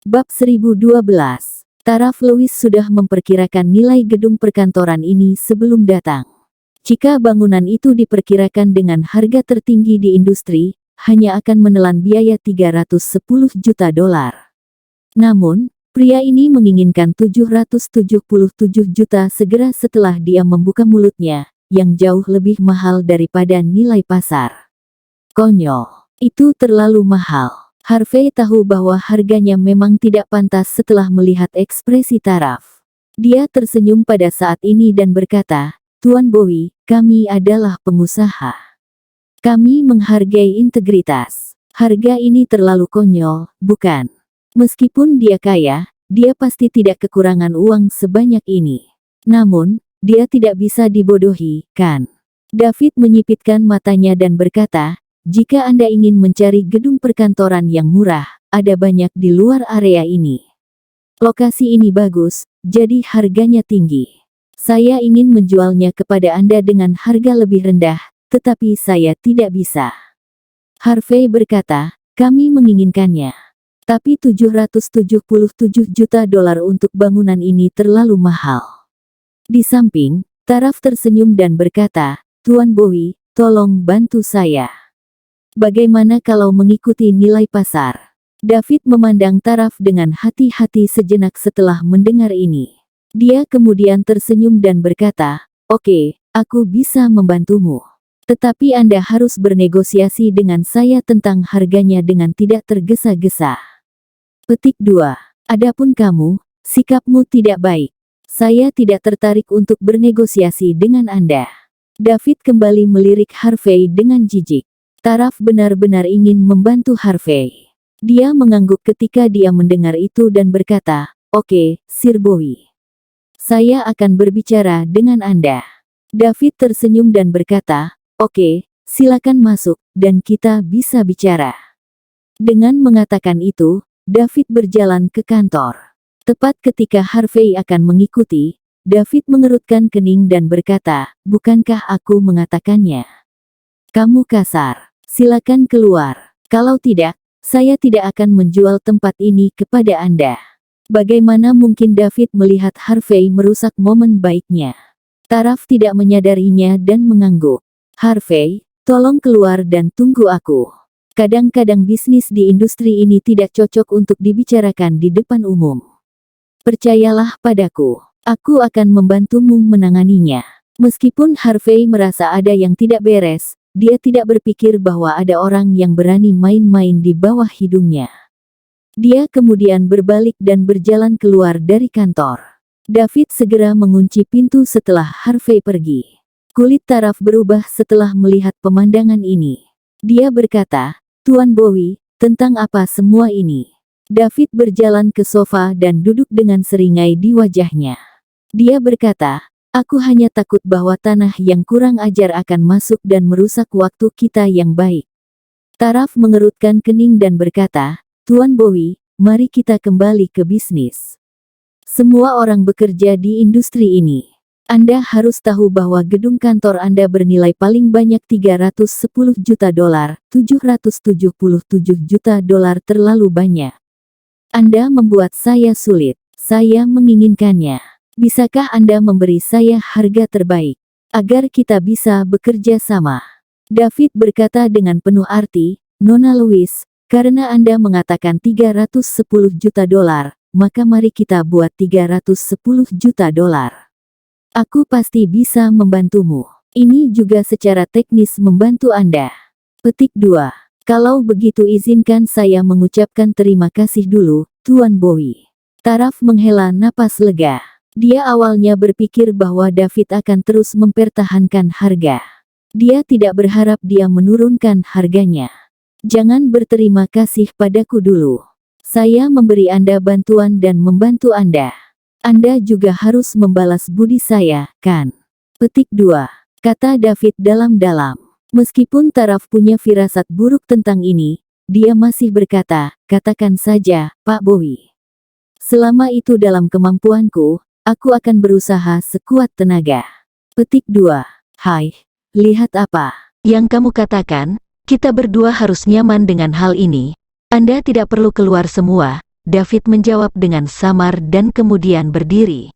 Bab 1012. Taraf Lewis sudah memperkirakan nilai gedung perkantoran ini sebelum datang. Jika bangunan itu diperkirakan dengan harga tertinggi di industri, hanya akan menelan biaya $310 juta. Namun, pria ini menginginkan $777 juta segera setelah dia membuka mulutnya, yang jauh lebih mahal daripada nilai pasar. Konyol. Itu terlalu mahal. Harvey tahu bahwa harganya memang tidak pantas setelah melihat ekspresi taraf. Dia tersenyum pada saat ini dan berkata, "Tuan Bowie, kami adalah pengusaha. Kami menghargai integritas. Harga ini terlalu konyol, bukan? Meskipun dia kaya, dia pasti tidak kekurangan uang sebanyak ini. Namun, dia tidak bisa dibodohi, kan?" David menyipitkan matanya dan berkata, "Jika Anda ingin mencari gedung perkantoran yang murah, ada banyak di luar area ini. Lokasi ini bagus, jadi harganya tinggi. Saya ingin menjualnya kepada Anda dengan harga lebih rendah, tetapi saya tidak bisa." Harvey berkata, "Kami menginginkannya. Tapi $777 juta untuk bangunan ini terlalu mahal." Di samping, taraf tersenyum dan berkata, "Tuan Bowie, tolong bantu saya. Bagaimana kalau mengikuti nilai pasar?" David memandang taraf dengan hati-hati sejenak setelah mendengar ini. Dia kemudian tersenyum dan berkata, "Oke, aku bisa membantumu. Tetapi Anda harus bernegosiasi dengan saya tentang harganya dengan tidak tergesa-gesa." Petik 2. Adapun kamu, sikapmu tidak baik. Saya tidak tertarik untuk bernegosiasi dengan Anda. David kembali melirik Harvey dengan jijik. Taraf benar-benar ingin membantu Harvey. Dia mengangguk ketika dia mendengar itu dan berkata, "Oke, Sir Bowie. Saya akan berbicara dengan Anda." David tersenyum dan berkata, "Oke, silakan masuk, dan kita bisa bicara." Dengan mengatakan itu, David berjalan ke kantor. Tepat ketika Harvey akan mengikuti, David mengerutkan kening dan berkata, "Bukankah aku mengatakannya? Kamu kasar. Silakan keluar. Kalau tidak, saya tidak akan menjual tempat ini kepada Anda." Bagaimana mungkin David melihat Harvey merusak momen baiknya? Taraf tidak menyadarinya dan mengangguk. "Harvey, tolong keluar dan tunggu aku. Kadang-kadang bisnis di industri ini tidak cocok untuk dibicarakan di depan umum. Percayalah padaku, aku akan membantumu menanganinya." Meskipun Harvey merasa ada yang tidak beres, dia tidak berpikir bahwa ada orang yang berani main-main di bawah hidungnya. Dia kemudian berbalik dan berjalan keluar dari kantor. David segera mengunci pintu setelah Harvey pergi. Kulit taraf berubah setelah melihat pemandangan ini. Dia berkata, "Tuan Bowie, tentang apa semua ini?" David berjalan ke sofa dan duduk dengan seringai di wajahnya. Dia berkata, "Aku hanya takut bahwa tanah yang kurang ajar akan masuk dan merusak waktu kita yang baik." Taraf mengerutkan kening dan berkata, "Tuan Bowie, mari kita kembali ke bisnis. Semua orang bekerja di industri ini. Anda harus tahu bahwa gedung kantor Anda bernilai paling banyak $310 juta, $777 juta terlalu banyak. Anda membuat saya sulit. Saya menginginkannya. Bisakah Anda memberi saya harga terbaik, agar kita bisa bekerja sama?" David berkata dengan penuh arti, "Nona Lewis, karena Anda mengatakan $310 juta, maka mari kita buat $310 juta. Aku pasti bisa membantumu. Ini juga secara teknis membantu Anda." Petik 2. "Kalau begitu izinkan saya mengucapkan terima kasih dulu, Tuan Bowie." Taraf menghela napas lega. Dia awalnya berpikir bahwa David akan terus mempertahankan harga. Dia tidak berharap dia menurunkan harganya. "Jangan berterima kasih padaku dulu. Saya memberi Anda bantuan dan membantu Anda. Anda juga harus membalas budi saya, kan?" Petik 2. Kata David dalam-dalam. Meskipun taraf punya firasat buruk tentang ini, dia masih berkata, "Katakan saja, Pak Bowie. Selama itu dalam kemampuanku, aku akan berusaha sekuat tenaga." Petik 2. "Hai, lihat apa yang kamu katakan. Kita berdua harus nyaman dengan hal ini. Anda tidak perlu keluar semua, David menjawab dengan samar dan kemudian berdiri.